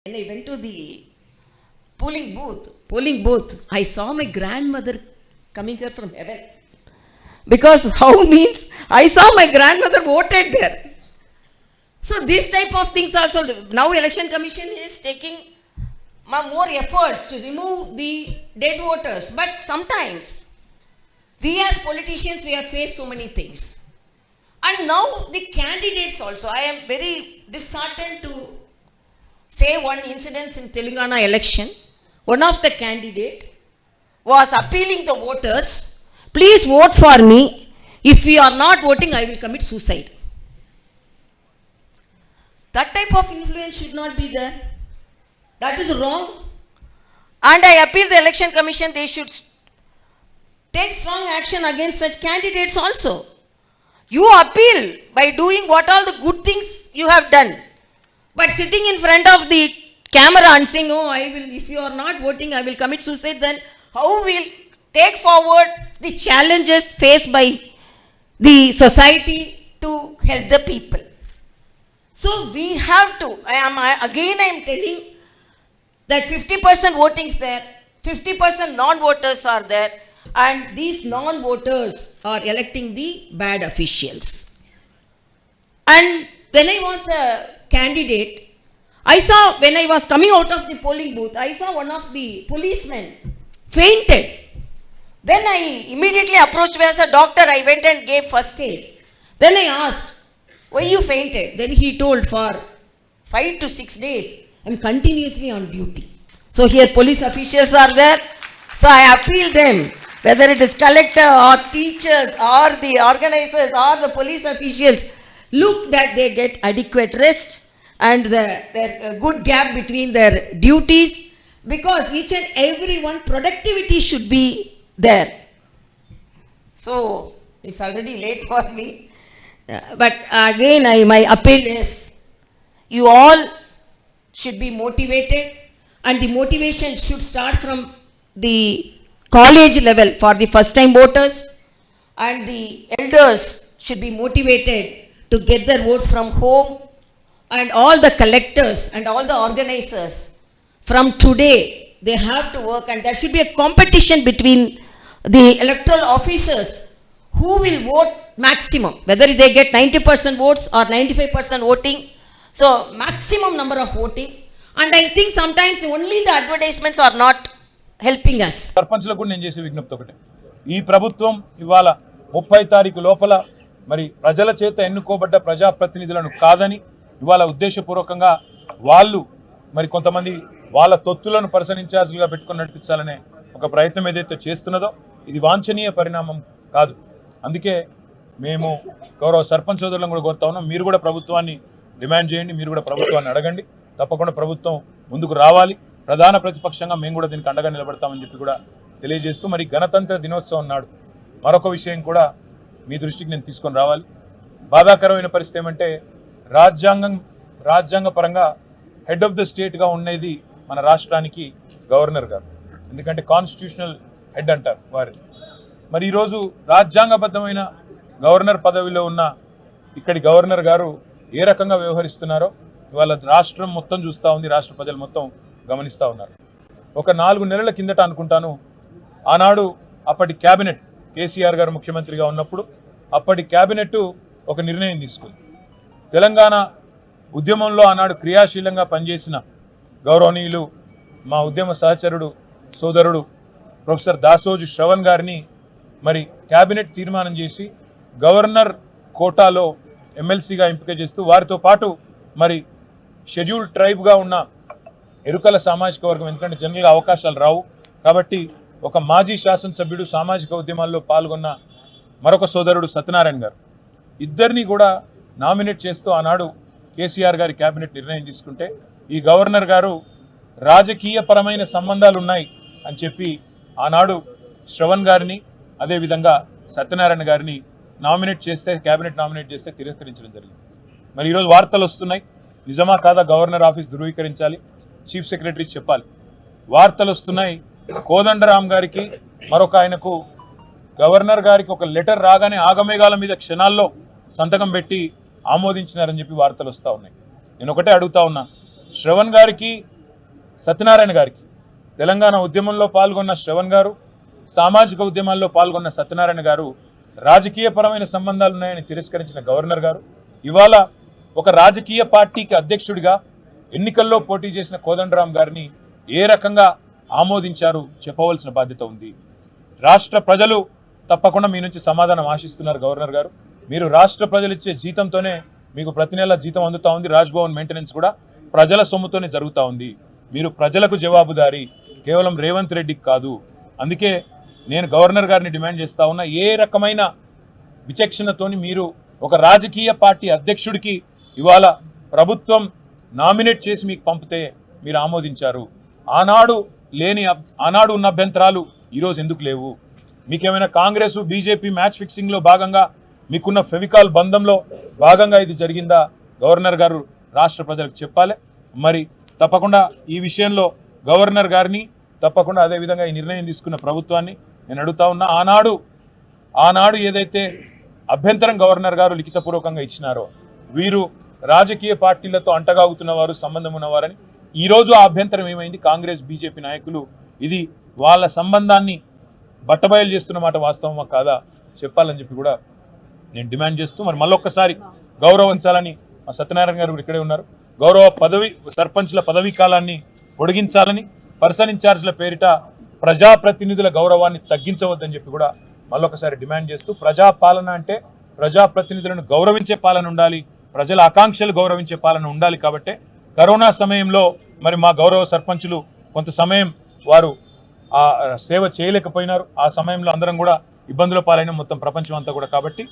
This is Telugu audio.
When I went to the polling booth, I saw my grandmother coming here from heaven. Because how means I saw my grandmother voted there. So this type of things also, now election commission is taking more efforts to remove the dead voters. But sometimes we as politicians, we have faced so many things. And now the candidates also, I am very disheartened to say one incident in Telangana election. One of the candidate was appealing the voters, please vote for me. If you are not voting, I will commit suicide. That type of influence should not be there. That is wrong. And I appeal the election commission, they should take strong action against such candidates also. You appeal by doing what all the good things you have done. But sitting in front of the camera and saying, oh, I will, if you are not voting, I will commit suicide, then how will take forward the challenges faced by the society to help the people? So we have to, I am telling that 50% voting is there, 50% non-voters are there, and these non-voters are electing the bad officials. And when I was a candidate, I saw, when I was coming out of the polling booth, I saw one of the policemen fainted. Then I immediately approached me as a doctor. I went and gave first aid. Then I asked, why you fainted? Then he told, for 5 to 6 days, I am continuously on duty. So here police officials are there. So I appeal them, whether it is collector or teachers or the organizers or the police officials, look that they get adequate rest and there good gap between their duties, because each and every one productivity should be there. So it's already late for me, but again my appeal is, you all should be motivated, and the motivation should start from the college level for the first time voters, and the elders should be motivated to get their votes from home, and all the collectors and all the organizers from today, they have to work, and there should be a competition between the electoral officers who will vote maximum, whether they get 90% votes or 95% voting. So maximum number of voting, and I think sometimes only the advertisements are not helping us. సర్పంచ్లకు నేను చేసే విజ్ఞప్తి ఒకటే, ఈ ప్రభుత్వం ఇవాళ 30 తారీఖు లోపల మరి ప్రజల చేత ఎన్నుకోబడ్డ ప్రజాప్రతినిధులను కాదని ఇవాళ ఉద్దేశపూర్వకంగా వాళ్ళు మరి కొంతమంది వాళ్ళ తొత్తులను పర్సన్ ఇన్ఛార్జ్లుగా పెట్టుకొని నడిపించాలనే ఒక ప్రయత్నం ఏదైతే చేస్తున్నదో ఇది వాంఛనీయ పరిణామం కాదు. అందుకే మేము గౌరవ సర్పంచ్ సోదరులను కూడా కోరుతా ఉన్నాం, మీరు కూడా ప్రభుత్వాన్ని డిమాండ్ చేయండి, మీరు కూడా ప్రభుత్వాన్ని అడగండి. తప్పకుండా ప్రభుత్వం ముందుకు రావాలి. ప్రధాన ప్రతిపక్షంగా మేము కూడా దీనికి అండగా నిలబడతామని చెప్పి కూడా తెలియజేస్తూ, మరి గణతంత్ర దినోత్సవం నాడు మరొక విషయం కూడా మీ దృష్టికి నేను తీసుకొని రావాలి. బాధాకరమైన పరిస్థితి ఏమంటే, రాజ్యాంగ పరంగా హెడ్ ఆఫ్ ద స్టేట్గా ఉండేది మన రాష్ట్రానికి గవర్నర్ గారు, ఎందుకంటే కాన్స్టిట్యూషనల్ హెడ్ అంటారు వారి. మరి ఈరోజు రాజ్యాంగబద్ధమైన గవర్నర్ పదవిలో ఉన్న ఇక్కడి గవర్నర్ గారు ఏ రకంగా వ్యవహరిస్తున్నారో ఇవాళ రాష్ట్రం మొత్తం చూస్తూ ఉంది, రాష్ట్ర ప్రజలు మొత్తం గమనిస్తూ ఉన్నారు. ఒక 4 నెలల కిందట అనుకుంటాను, ఆనాడు అప్పటి క్యాబినెట్, కేసీఆర్ గారు ముఖ్యమంత్రిగా ఉన్నప్పుడు అప్పటి క్యాబినెట్ ఒక నిర్ణయం తీసుకుంది. తెలంగాణ ఉద్యమంలో ఆనాడు క్రియాశీలంగా పనిచేసిన గౌరవనీయులు మా ఉద్యమ సహచరుడు సోదరుడు ప్రొఫెసర్ దాసోజు శ్రవణ్ గారిని మరి క్యాబినెట్ తీర్మానం చేసి గవర్నర్ కోటాలో ఎమ్మెల్సీగా ఎంపిక చేస్తూ, వారితో పాటు మరి షెడ్యూల్డ్ ట్రైబ్గా ఉన్న ఎరుకల సామాజిక వర్గం, ఎందుకంటే జనరల్గా అవకాశాలు రావు కాబట్టి ఒక మాజీ శాసనసభ్యుడు, సామాజిక ఉద్యమాల్లో పాల్గొన్న మరొక సోదరుడు సత్యనారాయణ గారు, ఇద్దరిని కూడా నామినేట్ చేస్తూ ఆనాడు కేసీఆర్ గారి క్యాబినెట్ నిర్ణయం తీసుకుంటే, ఈ గవర్నర్ గారు రాజకీయపరమైన సంబంధాలు ఉన్నాయి అని చెప్పి ఆనాడు శ్రవణ్ గారిని అదేవిధంగా సత్యనారాయణ గారిని నామినేట్ చేస్తే, క్యాబినెట్ నామినేట్ చేస్తే తిరస్కరించడం జరిగింది. మరి ఈరోజు వార్తలు వస్తున్నాయి, నిజమా కాదా గవర్నర్ ఆఫీస్ ధృవీకరించాలి, చీఫ్ సెక్రటరీకి చెప్పాలి. వార్తలు వస్తున్నాయి, కోదండరామ్ గారికి మరొక ఆయనకు గవర్నర్ గారికి ఒక లెటర్ రాగానే ఆగమేఘాల మీద క్షణాల్లో సంతకం పెట్టి ఆమోదించినారని చెప్పి వార్తలు వస్తూ ఉన్నాయి. నేను ఒకటే అడుగుతా ఉన్నా, శ్రవణ్ గారికి సత్యనారాయణ గారికి, తెలంగాణ ఉద్యమంలో పాల్గొన్న శ్రవణ్ గారు, సామాజిక ఉద్యమాల్లో పాల్గొన్న సత్యనారాయణ గారు రాజకీయపరమైన సంబంధాలు ఉన్నాయని తిరస్కరించిన గవర్నర్ గారు ఇవాళ ఒక రాజకీయ పార్టీకి అధ్యక్షుడిగా ఎన్నికల్లో పోటీ చేసిన కోదండరాం గారిని ఏ రకంగా ఆమోదించారు చెప్పవలసిన బాధ్యత ఉంది. రాష్ట్ర ప్రజలు తప్పకుండా మీ నుంచి సమాధానం ఆశిస్తున్నారు గవర్నర్ గారు. మీరు రాష్ట్ర ప్రజలు ఇచ్చే జీతంతోనే మీకు ప్రతి నెల జీతం అందుతూ ఉంది. రాజ్భవన్ మెయింటెనెన్స్ కూడా ప్రజల సొమ్ముతోనే జరుగుతూ ఉంది. మీరు ప్రజలకు జవాబుదారీ, కేవలం రేవంత్ రెడ్డికి కాదు. అందుకే నేను గవర్నర్ గారిని డిమాండ్ చేస్తా ఉన్నా, ఏ రకమైన విచక్షణతోని మీరు ఒక రాజకీయ పార్టీ అధ్యక్షుడికి ఇవాళ ప్రభుత్వం నామినేట్ చేసి మీకు పంపితే మీరు ఆమోదించారు. ఆనాడు ఉన్న అభ్యంతరాలు ఈరోజు ఎందుకు లేవు? మీకేమైనా కాంగ్రెస్ బీజేపీ మ్యాచ్ ఫిక్సింగ్లో భాగంగా మీకున్న ఫెవికాల్ బంధంలో భాగంగా ఇది జరిగిందా? గవర్నర్ గారు రాష్ట్ర ప్రజలకు చెప్పాలి. మరి తప్పకుండా ఈ విషయంలో గవర్నర్ గారిని, తప్పకుండా అదేవిధంగా ఈ నిర్ణయం తీసుకున్న ప్రభుత్వాన్ని నేను అడుగుతా ఉన్నా. ఆనాడు ఏదైతే అభ్యంతరం గవర్నర్ గారు లిఖితపూర్వకంగా ఇచ్చినారో, వీరు రాజకీయ పార్టీలతో అంటగాగుతున్న వారు, సంబంధం ఉన్నవారని, ఈరోజు ఆ అభ్యంతరం ఏమైంది? కాంగ్రెస్ బీజేపీ నాయకులు ఇది వాళ్ళ సంబంధాన్ని బట్టబయలు చేస్తున్న మాట వాస్తవమా కాదా చెప్పాలని చెప్పి కూడా నేను డిమాండ్ చేస్తూ, మరి మళ్ళొక్కసారి గౌరవించాలని మా సత్యనారాయణ గారు కూడా ఇక్కడే ఉన్నారు. సర్పంచ్ల పదవీ కాలాన్ని పొడిగించాలని, పర్సన్ ఇన్ఛార్జ్ల పేరిట ప్రజాప్రతినిధుల గౌరవాన్ని తగ్గించవద్దని చెప్పి కూడా మళ్ళొకసారి డిమాండ్ చేస్తూ, ప్రజాపాలన అంటే ప్రజాప్రతినిధులను గౌరవించే పాలన ఉండాలి, ప్రజల ఆకాంక్షలు గౌరవించే పాలన ఉండాలి. కాబట్టి కరోనా సమయంలో మరి మా గౌరవ సర్పంచులు కొంత సమయం వారు ఆ సేవ చేయలేకపోయినారు. ఆ సమయంలో అందరం కూడా ఇబ్బందుల పాలైన మొత్తం ప్రపంచం అంతా కూడా. కాబట్టి